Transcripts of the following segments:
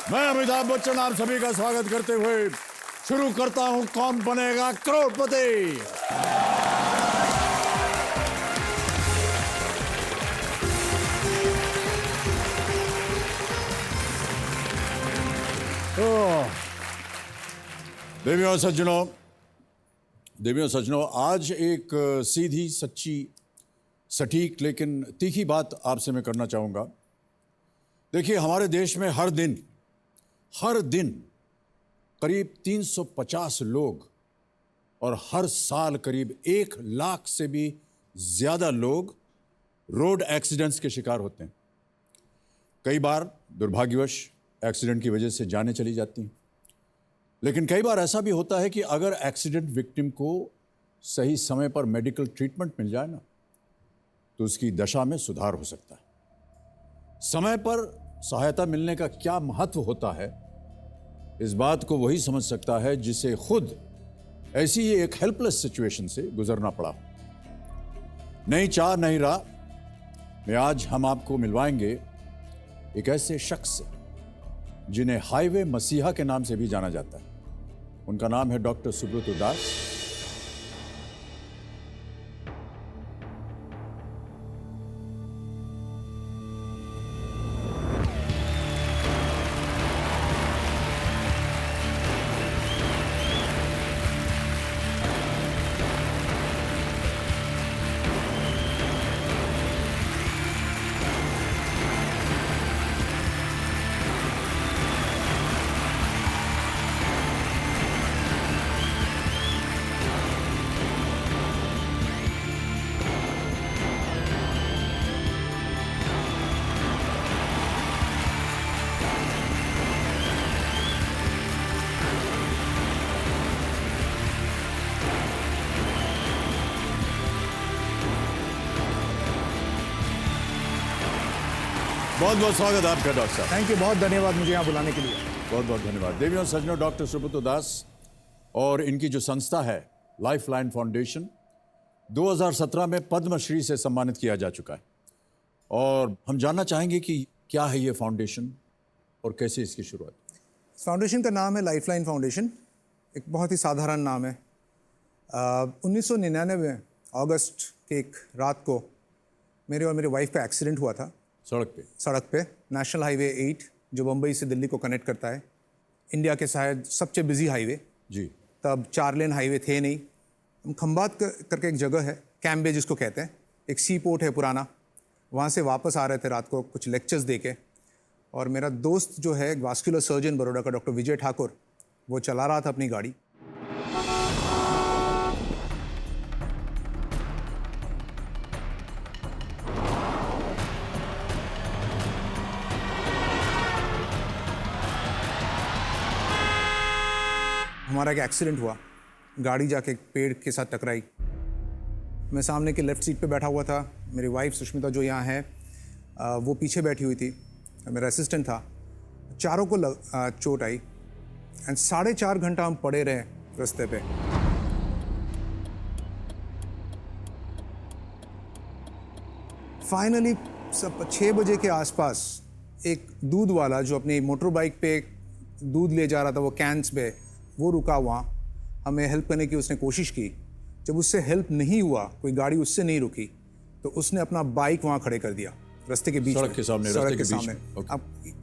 मैं अमिताभ बच्चन आप सभी का स्वागत करते हुए शुरू करता हूं कौन बनेगा करोड़पति। देवियों सज्जनों, आज एक सीधी सच्ची सटीक लेकिन तीखी बात आपसे मैं करना चाहूंगा। देखिए, हमारे देश में हर दिन करीब 350 लोग और हर साल करीब 1 लाख से भी ज्यादा लोग रोड एक्सीडेंट्स के शिकार होते हैं। कई बार दुर्भाग्यवश एक्सीडेंट की वजह से जानें चली जाती हैं, लेकिन कई बार ऐसा भी होता है कि अगर एक्सीडेंट विक्टिम को सही समय पर मेडिकल ट्रीटमेंट मिल जाए ना, तो उसकी दशा में सुधार हो सकता है। समय पर सहायता मिलने का क्या महत्व होता है, इस बात को वही समझ सकता है जिसे खुद ऐसी ही एक हेल्पलेस सिचुएशन से गुजरना पड़ा। नहीं चाह नहीं रहा में आज हम आपको मिलवाएंगे एक ऐसे शख्स से जिन्हें हाईवे मसीहा के नाम से भी जाना जाता है। उनका नाम है डॉक्टर सुब्रत दास। बहुत बहुत स्वागत आपका डॉक्टर साहब। थैंक यू, बहुत धन्यवाद मुझे यहाँ बुलाने के लिए। बहुत बहुत धन्यवाद। देवियों सज्जनों, डॉक्टर सुब्रत दास और इनकी जो संस्था है लाइफलाइन फाउंडेशन 2017 में पद्मश्री से सम्मानित किया जा चुका है। और हम जानना चाहेंगे कि क्या है ये फाउंडेशन और कैसे इसकी शुरुआत। फाउंडेशन का नाम है लाइफलाइन फाउंडेशन। एक बहुत ही साधारण नाम है। 1999 में अगस्त के एक रात को मेरे और मेरे वाइफ का एक्सीडेंट हुआ था सड़क पे नेशनल हाईवे 8 जो बम्बई से दिल्ली को कनेक्ट करता है। इंडिया के शायद सबसे बिजी हाईवे जी। तब 4 लेन हाईवे थे नहीं। हम खंबात करके एक जगह है, कैम्बे जिसको कहते हैं, एक सी पोर्ट है पुराना। वहाँ से वापस आ रहे थे रात को कुछ लेक्चर्स दे के, और मेरा दोस्त जो है वास्कुलर सर्जन बड़ौदा का डॉक्टर विजय ठाकुर, वो चला रहा था अपनी गाड़ी। हमारा एक एक्सीडेंट हुआ, गाड़ी जाके एक पेड़ के साथ टकराई। मैं सामने के लेफ़्ट सीट पे बैठा हुआ था, मेरी वाइफ सुष्मिता जो यहाँ है वो पीछे बैठी हुई थी, मेरा असिस्टेंट था। चारों को चोट आई एंड 4.5 घंटा हम पड़े रहे रास्ते पे। फाइनली 6 बजे के आसपास एक दूध वाला जो अपनी मोटर बाइक पे दूध ले जा रहा था, वो कैंस पे, वो रुका वहाँ। हमें हेल्प करने की उसने कोशिश की। जब उससे हेल्प नहीं हुआ, कोई गाड़ी उससे नहीं रुकी, तो उसने अपना बाइक वहाँ खड़े कर दिया रास्ते के बीच में, सड़क के सामने।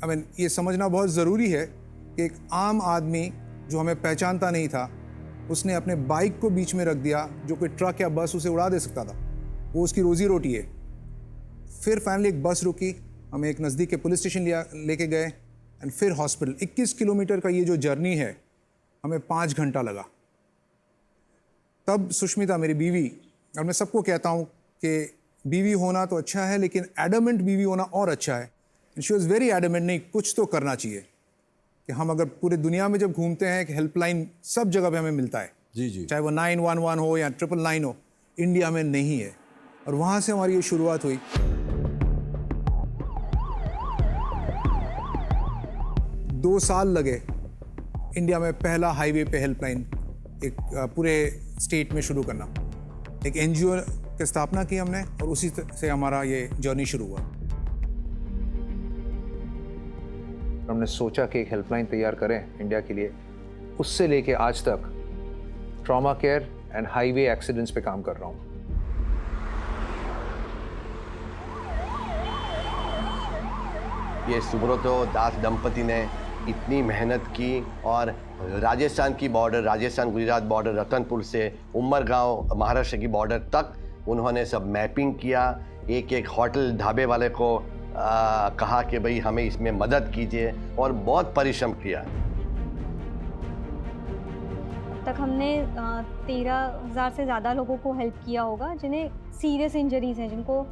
अब ये समझना बहुत ज़रूरी है कि एक आम आदमी जो हमें पहचानता नहीं था, उसने अपने बाइक को बीच में रख दिया। जो कोई ट्रक या बस उसे उड़ा दे सकता था, वो उसकी रोजी रोटी है। फिर फाइनली एक बस रुकी, हमें एक नज़दीक के पुलिस स्टेशन लेके गए एंड फिर हॉस्पिटल। 21 किलोमीटर का ये जो जर्नी है, हमें 5 घंटा लगा। तब सुष्मिता मेरी बीवी, और मैं सबको कहता हूँ कि बीवी होना तो अच्छा है, लेकिन एडमेंट बीवी होना और अच्छा है। शी वॉज वेरी एडमेंट, नहीं कुछ तो करना चाहिए। कि हम अगर पूरे दुनिया में जब घूमते हैं कि हेल्पलाइन सब जगह पे हमें मिलता है जी जी, चाहे वो 911 हो या 999 हो, इंडिया में नहीं है। और वहाँ से हमारी ये शुरुआत हुई। दो साल लगे इंडिया में पहला हाईवे पे हेल्पलाइन एक पूरे स्टेट में शुरू करना। एक एनजीओ की स्थापना की हमने और उसी से हमारा ये जर्नी शुरू हुआ। हमने सोचा कि एक हेल्पलाइन तैयार करें इंडिया के लिए, उससे लेके आज तक trauma care and highway accidents पे काम कर रहा हूँ। ये सुब्रतो दास दंपति ने इतनी मेहनत की और राजस्थान की बॉर्डर, राजस्थान गुजरात बॉर्डर, रतनपुर से उमरगांव महाराष्ट्र की बॉर्डर तक उन्होंने सब मैपिंग किया। एक एक होटल ढाबे वाले को कहा कि भाई हमें इसमें मदद कीजिए और बहुत परिश्रम किया। अब तक हमने 13,000 से ज़्यादा लोगों को हेल्प किया होगा जिन्हें सीरियस इंजरीज हैं, जिनको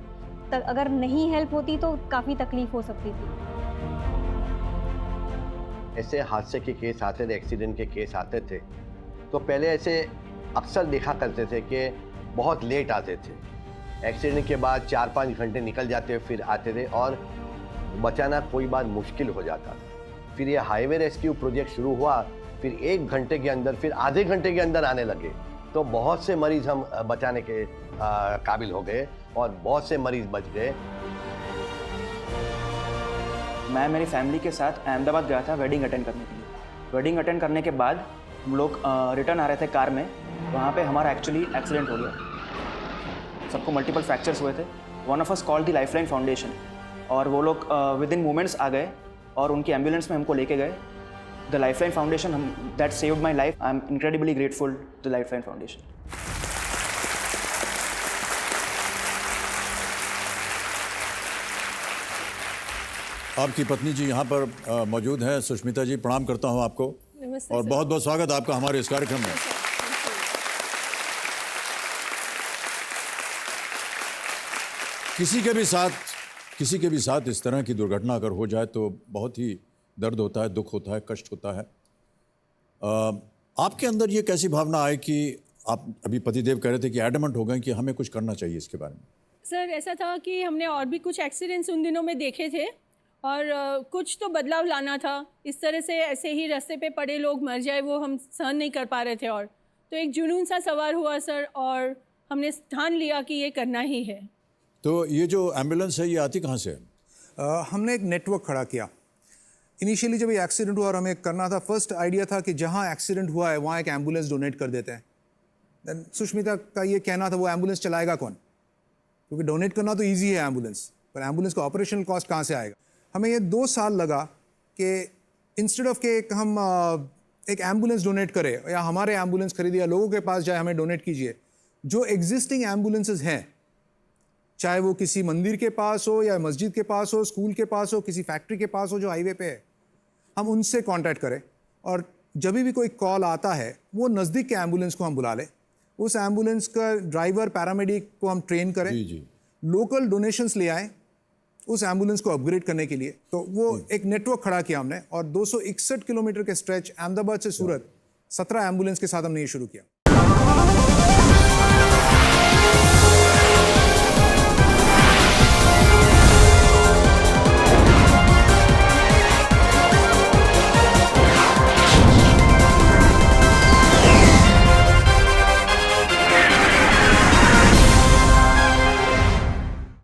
अगर नहीं हेल्प होती तो काफ़ी तकलीफ हो सकती थी। ऐसे हादसे के केस आते थे, एक्सीडेंट के केस आते थे, तो पहले ऐसे अक्सर देखा करते थे कि बहुत लेट आते थे। एक्सीडेंट के बाद 4-5 घंटे निकल जाते फिर आते थे और बचाना कोई बार मुश्किल हो जाता था। फिर ये हाईवे रेस्क्यू प्रोजेक्ट शुरू हुआ, फिर 1 घंटे के अंदर, फिर आधे घंटे के अंदर आने लगे, तो बहुत से मरीज हम बचाने के काबिल हो गए और बहुत से मरीज बच गए। मैं मेरी फैमिली के साथ अहमदाबाद गया था वेडिंग अटेंड करने के लिए। वेडिंग अटेंड करने के बाद हम लोग रिटर्न आ रहे थे कार में, वहाँ पे हमारा एक्चुअली एक्सीडेंट हो गया। सबको मल्टीपल फ्रैक्चर्स हुए थे। One of us called the Lifeline foundation और वो लोग विद इन मोमेंट्स आ गए और उनकी एम्बुलेंस में हमको लेके गए। The Lifeline Foundation that saved my life. I am incredibly grateful to the Lifeline Foundation. आपकी पत्नी जी यहाँ पर मौजूद हैं। सुष्मिता जी, प्रणाम करता हूँ आपको और बहुत बहुत स्वागत आपका हमारे इस कार्यक्रम में। किसी के भी साथ इस तरह की दुर्घटना अगर हो जाए तो बहुत ही दर्द होता है, दुख होता है, कष्ट होता है। आपके अंदर ये कैसी भावना आई कि आप अभी पतिदेव कह रहे थे कि एडमेंट हो गए कि हमें कुछ करना चाहिए इसके बारे में? सर, ऐसा था कि हमने और भी कुछ एक्सीडेंट्स उन दिनों में देखे थे और कुछ तो बदलाव लाना था। इस तरह से ऐसे ही रास्ते पे पड़े लोग मर जाए वो हम सहन नहीं कर पा रहे थे, और तो एक जुनून सा सवार हुआ सर, और हमने ठान लिया कि ये करना ही है। तो ये जो एम्बुलेंस है ये आती कहाँ से है? हमने एक नेटवर्क खड़ा किया। इनिशियली जब ये एक्सीडेंट हुआ और हमें करना था, फर्स्ट आइडिया था कि जहाँ एक्सीडेंट हुआ है वहाँ एक एम्बुलेंस डोनेट कर देते हैं। देन सुष्मिता का ये कहना था वो एम्बुलेंस चलाएगा कौन, क्योंकि डोनेट करना तो ईजी है एम्बुलेंस, पर एम्बुलेंस का ऑपरेशनल कॉस्ट कहाँ से आएगा। हमें ये 2 साल लगा कि इंस्टेड ऑफ के हम एक एम्बुलेंस डोनेट करें या हमारे एम्बुलेंस खरीदे या लोगों के पास जाए हमें डोनेट कीजिए, जो एग्जिस्टिंग एम्बुलेंसेज हैं, चाहे वो किसी मंदिर के पास हो या मस्जिद के पास हो, स्कूल के पास हो, किसी फैक्ट्री के पास हो जो हाईवे पे है, हम उनसे कांटेक्ट करें और जब भी कोई कॉल आता है वो नज़दीक के एम्बुलेंस को हम बुला लें। उस एम्बुलेंस का ड्राइवर, पैरामेडिक को हम ट्रेन करें, जी। लोकल डोनेशंस ले आएँ उस एम्बुलेंस को अपग्रेड करने के लिए। तो वो एक नेटवर्क खड़ा किया हमने और 261 किलोमीटर के स्ट्रेच अहमदाबाद से सूरत 17 एम्बुलेंस के साथ हमने ये शुरू किया।